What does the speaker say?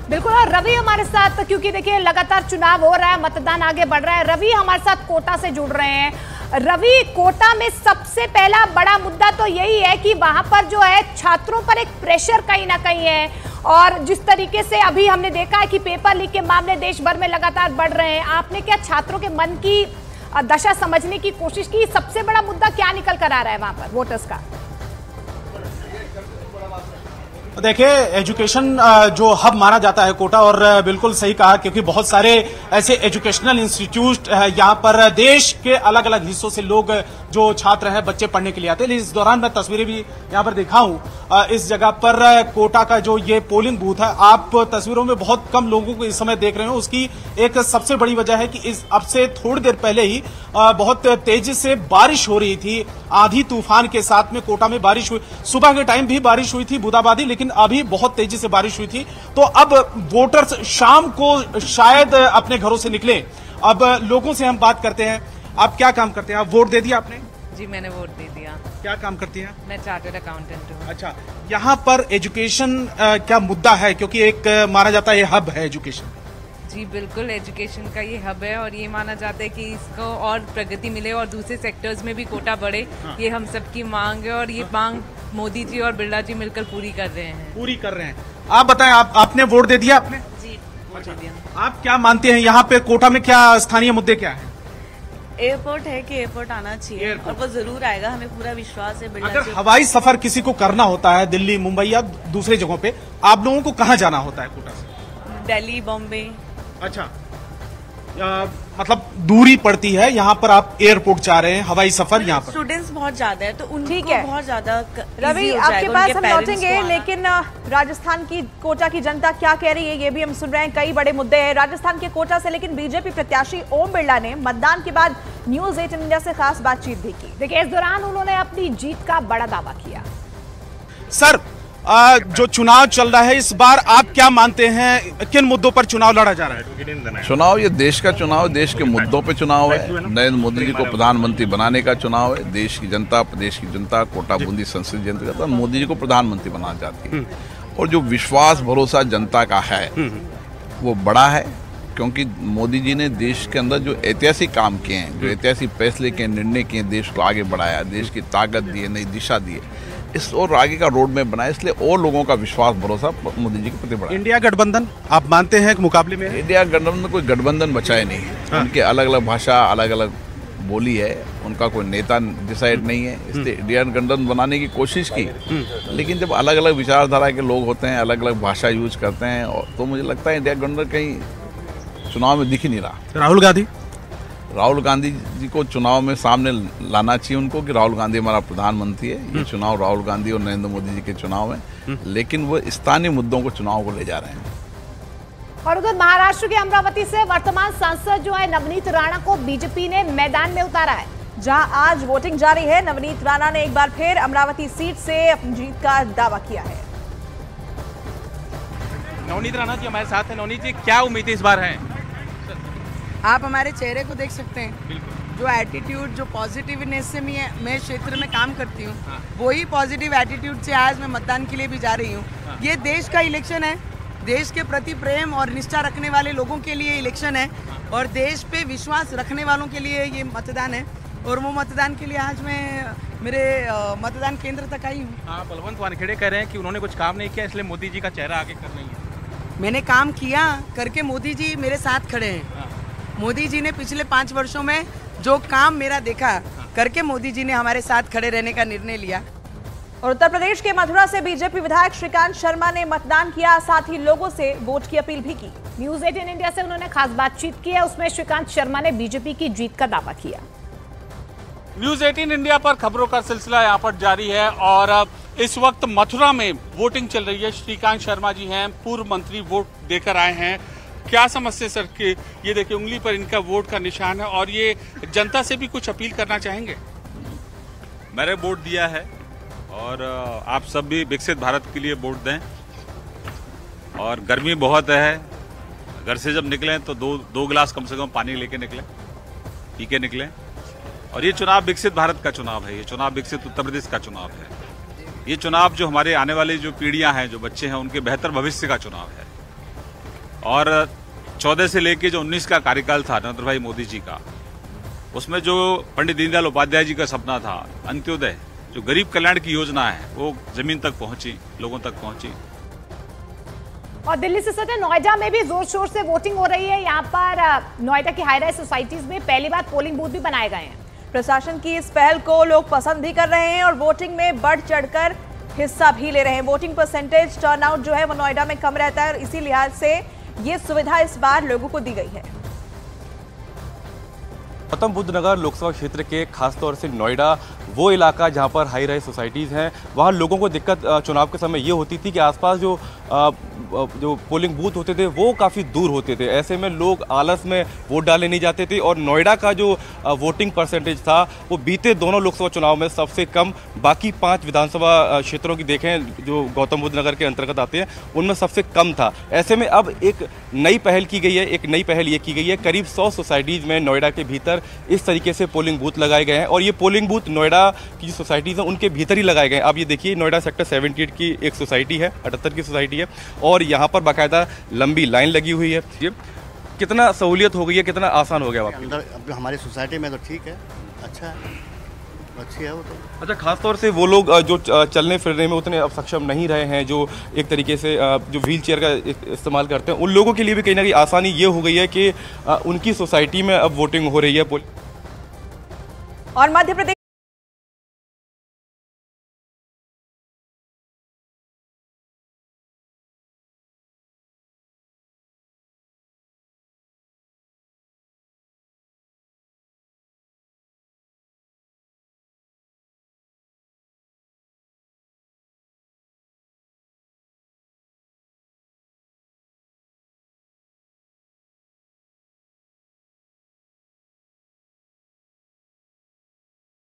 बिल्कुल। और रवि हमारे साथ, क्योंकि देखिए लगातार चुनाव हो रहा है, मतदान आगे बढ़ रहा है, रवि हमारे साथ कोटा से जुड़ रहे हैं। रवि, कोटा में सबसे पहला बड़ा मुद्दा तो यही है कि वहां पर जो है छात्रों पर एक प्रेशर कहीं ना कहीं है, और जिस तरीके से अभी हमने देखा है कि पेपर लीक के मामले देश भर में लगातार बढ़ रहे हैं, आपने क्या छात्रों के मन की दशा समझने की कोशिश की? सबसे बड़ा मुद्दा क्या निकल कर आ रहा है वहां पर वोटर्स का? देखिए, एजुकेशन जो हब माना जाता है कोटा, और बिल्कुल सही कहा, क्योंकि बहुत सारे ऐसे एजुकेशनल इंस्टीट्यूट यहाँ पर देश के अलग अलग हिस्सों से लोग जो छात्र हैं, बच्चे पढ़ने के लिए आते हैं। इस दौरान मैं तस्वीरें भी यहाँ पर देखा हूँ। इस जगह पर कोटा का जो ये पोलिंग बूथ है, आप तस्वीरों में बहुत कम लोगों को इस समय देख रहे हो। उसकी एक सबसे बड़ी वजह है कि अब से थोड़ी देर पहले ही बहुत तेजी से बारिश हो रही थी, आंधी तूफान के साथ में कोटा में बारिश हुई। सुबह के टाइम भी बारिश हुई थी, बूंदाबांदी, लेकिन अभी बहुत तेजी से बारिश हुई थी। तो अब वोटर्स शाम को शायद अपने घरों से निकले। अब लोगों से हम बात करते हैं। आप क्या काम करते हैं? आप वोट दे दिया आपने? जी, मैंने वोट दे दिया। क्या काम करती हैं? मैं चार्टर्ड अकाउंटेंट हूँ। अच्छा, यहाँ पर एजुकेशन क्या मुद्दा है? क्योंकि एक माना जाता है ये हब है एजुकेशन। जी बिल्कुल, एजुकेशन का ये हब है और ये माना जाता है कि इसको और प्रगति मिले और दूसरे सेक्टर्स में भी कोटा बढ़े। हाँ। ये हम सबकी मांग है और ये मांग मोदी जी और बिरला जी मिलकर पूरी कर रहे हैं। आप बताएं, आपने वोट दे दिया? आपने? जी, वोट दे दिया। आप क्या मानते हैं यहाँ पे कोटा में क्या स्थानीय मुद्दे क्या है? एयरपोर्ट है कि एयरपोर्ट आना चाहिए और वो जरूर आएगा, हमें पूरा विश्वास है। अगर हवाई सफर किसी को करना होता है दिल्ली, मुंबई या दूसरे जगहों पे, आप लोगों को कहाँ जाना होता है कोटा से? दिल्ली, बॉम्बे। अच्छा, मतलब दूरी पड़ती है। यहाँ पर आप एयरपोर्ट जा रहे हैं, हवाई सफर यहाँ पर स्टूडेंट्स बहुत ज्यादा है तो उनको बहुत ज्यादा रवि, आपके पास हम लौटेंगे, लेकिन राजस्थान की कोटा की जनता क्या कह रही है ये भी हम सुन रहे हैं। कई बड़े मुद्दे हैं राजस्थान के कोटा से, लेकिन बीजेपी प्रत्याशी ओम बिरला ने मतदान के बाद न्यूज 18 इंडिया से खास बातचीत भी की। देखिए, इस दौरान उन्होंने अपनी जीत का बड़ा दावा किया। सर, जो चुनाव चल रहा है इस बार, आप क्या मानते हैं किन मुद्दों पर चुनाव लड़ा जा रहा है? चुनाव ये देश का चुनाव, देश के मुद्दों पे चुनाव है। नरेंद्र मोदी जी को प्रधानमंत्री बनाने का चुनाव है। देश की जनता, प्रदेश की जनता, कोटा बूंदी संसदीय जनता मोदी जी को प्रधानमंत्री बनाना चाहती है। और जो विश्वास भरोसा जनता का है वो बड़ा है, क्योंकि मोदी जी ने देश के अंदर जो ऐतिहासिक काम किए हैं, जो ऐतिहासिक फैसले किए, निर्णय किए, देश को आगे बढ़ाया, देश की ताकत दी है, नई दिशा दी है, इस और आगे का रोड मैप बनाया, इसलिए और लोगों का विश्वास भरोसा मोदी जी के प्रति बढ़ा। इंडिया गठबंधन आप मानते हैं मुकाबले में? इंडिया गठबंधन कोई गठबंधन बचाए नहीं। हाँ। उनके अलग अलग भाषा, अलग अलग बोली है, उनका कोई नेता डिसाइड नहीं है, इसलिए इंडिया गठबंधन बनाने की कोशिश की। लेकिन जब अलग अलग विचारधारा के लोग होते हैं, अलग अलग भाषा यूज करते हैं, तो मुझे लगता है इंडिया गठबंधन कहीं चुनाव में दिख ही नहीं रहा। राहुल गांधी जी को चुनाव में सामने लाना चाहिए उनको कि राहुल गांधी हमारा प्रधानमंत्री है। ये चुनाव राहुल गांधी और नरेंद्र मोदी जी के चुनाव है, लेकिन वो स्थानीय मुद्दों को चुनाव को ले जा रहे हैं। और उधर महाराष्ट्र के अमरावती से वर्तमान सांसद जो है नवनीत राणा को बीजेपी ने मैदान में उतारा है, जहां आज वोटिंग जारी है। नवनीत राणा ने एक बार फिर अमरावती सीट से अपनी जीत का दावा किया है। नवनीत राणा जी हमारे साथ हैं। नवनीत जी, क्या उम्मीद इस बार है? आप हमारे चेहरे को देख सकते हैं, जो एटीट्यूड, जो पॉजिटिवनेस से मैं क्षेत्र में काम करती हूँ, वही पॉजिटिव एटीट्यूड से आज मैं मतदान के लिए भी जा रही हूँ। ये देश का इलेक्शन है, देश के प्रति प्रेम और निष्ठा रखने वाले लोगों के लिए इलेक्शन है, और देश पे विश्वास रखने वालों के लिए ये मतदान है। और वो मतदान के लिए आज मैं मेरे मतदान केंद्र तक आई हूँ। हाँ, बलवंत वानखेड़े कह रहे हैं कि उन्होंने कुछ काम नहीं किया, इसलिए मोदी जी का चेहरा आगे कर रही है। मैंने काम किया करके मोदी जी मेरे साथ खड़े हैं। मोदी जी ने पिछले 5 वर्षों में जो काम मेरा देखा करके मोदी जी ने हमारे साथ खड़े रहने का निर्णय लिया। और उत्तर प्रदेश के मथुरा से बीजेपी विधायक श्रीकांत शर्मा ने मतदान किया, साथ ही लोगों से वोट की अपील भी की। न्यूज 18 इंडिया से उन्होंने खास बातचीत की है, उसमें श्रीकांत शर्मा ने बीजेपी की जीत का दावा किया। न्यूज 18 इंडिया पर खबरों का सिलसिला यहाँ पर जारी है और इस वक्त मथुरा में वोटिंग चल रही है। श्रीकांत शर्मा जी हैं, पूर्व मंत्री, वोट देकर आए हैं। क्या समस्या सर कि ये देखिए उंगली पर इनका वोट का निशान है, और ये जनता से भी कुछ अपील करना चाहेंगे? मैंने वोट दिया है और आप सब भी विकसित भारत के लिए वोट दें। और गर्मी बहुत है, घर से जब निकलें तो दो गिलास कम से कम पानी लेके निकलें, पी के निकलें। और ये चुनाव विकसित भारत का चुनाव है, ये चुनाव विकसित उत्तर प्रदेश का चुनाव है। ये चुनाव जो हमारे आने वाली जो पीढ़ियां हैं, जो बच्चे हैं, उनके बेहतर भविष्य का चुनाव है। और 14 से लेके जो 19 का कार्यकाल था नरेंद्र भाई मोदी जी का, उसमें जो पंडित दीनदयाल उपाध्याय जी का सपना था अंत्योदय, जो गरीब कल्याण की योजना है, वो जमीन तक पहुंची, लोगों तक पहुंची। और दिल्ली से सटे नोएडा में भी जोर शोर से वोटिंग हो रही है। यहाँ पर नोएडा की हाई राइज सोसाइटीज में पहली बार पोलिंग बूथ भी बनाए गए हैं। प्रशासन की इस पहल को लोग पसंद भी कर रहे हैं और वोटिंग में बढ़ चढ़कर हिस्सा भी ले रहे हैं। वोटिंग परसेंटेज टर्नआउट जो है वो नोएडा में कम रहता है, इसी लिहाज से ये सुविधा इस बार लोगों को दी गई है। गौतम बुद्ध नगर लोकसभा क्षेत्र के खासतौर से नोएडा वो इलाका जहां पर हाई राइज सोसाइटीज़ हैं, वहां लोगों को दिक्कत चुनाव के समय ये होती थी कि आसपास जो पोलिंग बूथ होते थे वो काफ़ी दूर होते थे। ऐसे में लोग आलस में वोट डालने नहीं जाते थे और नोएडा का जो वोटिंग परसेंटेज था वो बीते दोनों लोकसभा चुनाव में सबसे कम, बाकी 5 विधानसभा क्षेत्रों की देखें जो गौतम बुद्ध नगर के अंतर्गत आते हैं उनमें सबसे कम था। ऐसे में अब एक नई पहल की गई है, एक नई पहल ये की गई है, करीब 100 सोसाइटीज़ में नोएडा के भीतर इस तरीके से पोलिंग बूथ लगाए गए हैं और ये पोलिंग बूथ नोएडा की जो सोसाइटीज़ हैं उनके भीतर ही लगाए गए हैं। आप ये देखिए नोएडा सेक्टर 78 की एक सोसाइटी है, 78 की सोसाइटी है और यहाँ पर बाकायदा लंबी लाइन लगी हुई है। ये कितना सहूलियत हो गई है, कितना आसान हो गया अंदर अब हमारी सोसाइटी में तो ठीक है, अच्छा है, अच्छी है वो तो। अच्छा, खासतौर से वो लोग जो चलने फिरने में उतने अब सक्षम नहीं रहे हैं, जो एक तरीके से जो व्हील चेयर का इस्तेमाल करते हैं, उन लोगों के लिए भी कहीं ना कहीं आसानी ये हो गई है कि उनकी सोसाइटी में अब वोटिंग हो रही है। और मध्य प्रदेश